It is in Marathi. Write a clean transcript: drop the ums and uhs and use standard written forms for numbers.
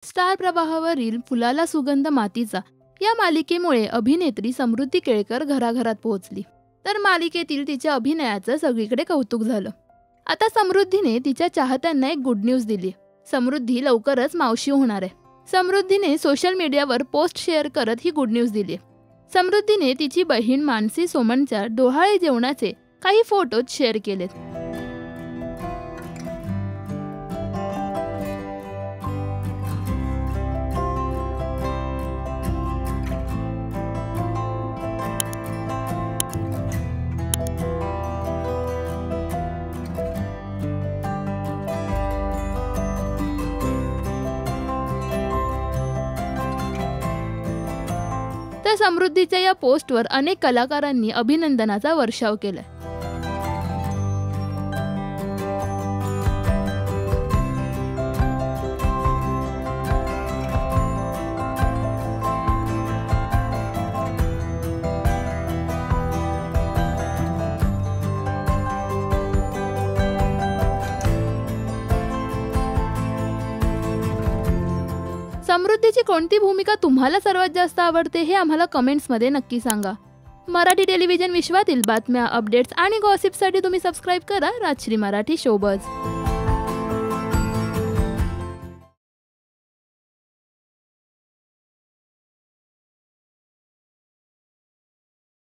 स्टार प्रवाहावरील फुलाला सुगंध मातीचा या मालिकेमुळे अभिनेत्री समृद्धी केळकर घराघरात पोहोचली. तर मालिकेतील तिच्या अभिनयाचं सगळीकडे कौतुक झालं. आता समृद्धीने तिच्या चाहत्यांना एक गुड न्यूज दिली. समृद्धी लवकरच मावशी होणार आहे. समृद्धीने सोशल मीडियावर पोस्ट शेअर करत ही गुड न्यूज दिली. समृद्धीने तिची बहीण मानसी सोमनच्या डोहाळे जेवणाचे काही फोटोज शेअर केलेत. तर समृद्धीच्या या पोस्टवर अनेक कलाकारांनी अभिनंदनाचा वर्षाव केलाय. समृद्धीची कोणती भूमिका तुम्हाला सर्वात जास्त आवडते हे आम्हाला कमेंट्समध्ये नक्की सांगा. मराठी टेलिव्हिजन विश्वातील बातम्या, अपडेट्स आणि गॉसिपसाठी तुम्ही सबस्क्राईब करा राजश्री मराठी शोबज.